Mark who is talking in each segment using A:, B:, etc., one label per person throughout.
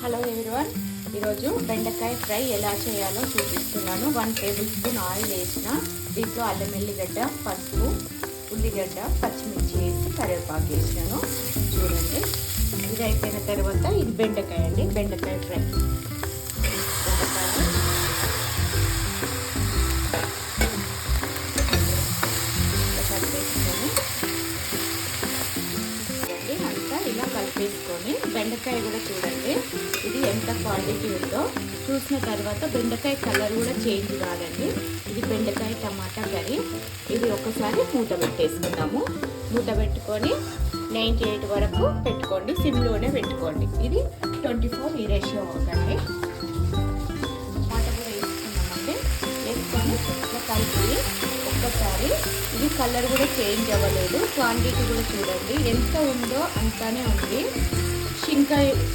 A: Hello everyone, ఈరోజు బెండకాయ fry ఎలా చేయాలో చూపిస్తున్నాను. 1 టేబుల్ స్పూన్ ఆయిల్ వేసిన, దీంట్లో అల్లం ఎల్లిగడ్డ, పసుపు, ఉల్లిగడ్డ, పచ్చిమిర్చి వేసి కరివేపాకు వేసినాను. చూడండి, ఇది అయిపోయిన తర్వాత ఇది బెండకాయ అండి, బెండకాయ ఫ్రై. కలిపేసుకొని బెండకాయ కూడా చూడండి, ఇది ఎంత క్వాంటిటీ ఉందో చూసిన తర్వాత బెండకాయ కలర్ కూడా చేంజ్ కాదండి. ఇది బెండకాయ టమాటా కర్రీ. ఇది ఒకసారి మూత పెట్టేసుకుందాము. మూత పెట్టుకొని 98 వరకు పెట్టుకోండి, సిమ్లోనే పెట్టుకోండి. ఇది 24 ఈ రేషియో అవుతుంది. టమాటా కూడా వేసుకున్నామండి. వేసుకొని ఇట్లా కలిపి ఒక్కసారి, ఇది కలర్ కూడా చేంజ్ అవ్వలేదు. క్వాంటిటీ కూడా చూడండి ఎంత ఉందో అంతానే ఉంది.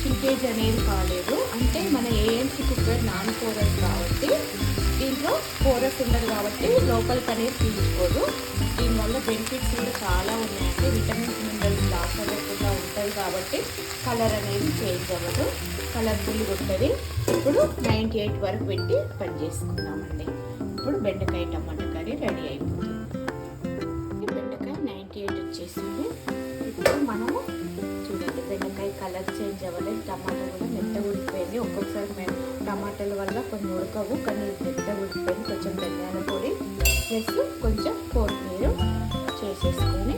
A: షింకేజ్ అనేది కాలేదు. అంటే మన ఏఎంసీ కుక్కర్ నాన్ పోరస్ కాబట్టి దీంట్లో పోరస్ ఉండదు కాబట్టి లోపలికి అనేది పీల్చుకోదు. దీనివల్ల బెనిఫిట్స్ కూడా చాలా ఉన్నాయండి. విటమిన్స్ మినరల్స్ లాస్ అవ్వకుండా ఉంటుంది కాబట్టి కలర్ అనేది చేంజ్ అవ్వదు, కలర్ఫుల్గా ఉంటుంది. ఇప్పుడు 98 వరకు పెట్టి పని చేసుకుందామండి. ఇప్పుడు బెండకాయ టమాటా కర్రీ రెడీ అయిపోతుంది. బెండకాయ 98 వచ్చేసింది. ఇప్పుడు మనము చూడండి, బెండకాయ కలర్ చేంజ్ అవ్వలేదు, టమాటా కూడా మెత్తగా ఉడికిపోయింది. ఒక్కొక్కసారి మేము టమాటాల వల్ల కొన్ని ఉడకవు, కానీ మెత్తగా ఉడికిపోయింది. కొంచెం ధనియాల పొడి ప్లస్ కొంచెం కొత్తిమీర చేసేసుకొని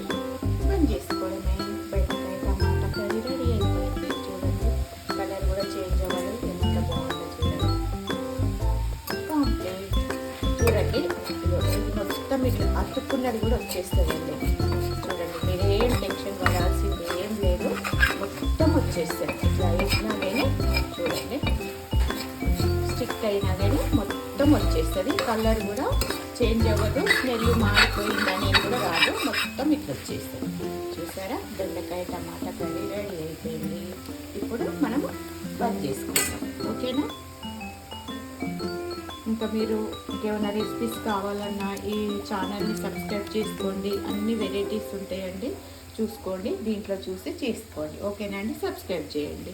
A: బంద్ చేసుకోవడమే. బెండకాయ టమాటా కర్రీ రెడీ అయిపోయింది. చూడండి, కలర్ కూడా చేంజ్ అవ్వలేదు, ఎంత బాగుందో చూడండి. కంప్లీట్. చూడండి, ఇది మొత్తం ఇట్లా అతుక్కున్నది కూడా వచ్చేస్తుందండి. చూడండి, మీరు ఏం టెన్షన్ పడాల్సింది ఏం లేదు, మొత్తం వచ్చేస్తుంది. ఇట్లా వేసినా కానీ చూడండి, స్టిక్ అయినా కానీ మొత్తం వచ్చేస్తుంది. కలర్ కూడా చేంజ్ అవ్వదు, స్మెల్ మాడిపోయిందని కూడా రాదు, మొత్తం ఇట్లా వచ్చేస్తుంది. చూసారా, బెండకాయ టమాటా కర్రీ రెడీ అయిపోయింది. ఇప్పుడు మనము బంద్ చేసుకుంటాం. ఓకేనా? ఇంకా మీరు ఇంకేమైనా రెసిపీస్ కావాలన్నా ఈ ఛానల్ని సబ్స్క్రైబ్ చేసుకోండి. అన్ని వెరైటీస్ ఉంటాయండి, చూసుకోండి, దీంట్లో చూసి చేసుకోండి. ఓకేనా అండి? సబ్స్క్రైబ్ చేయండి.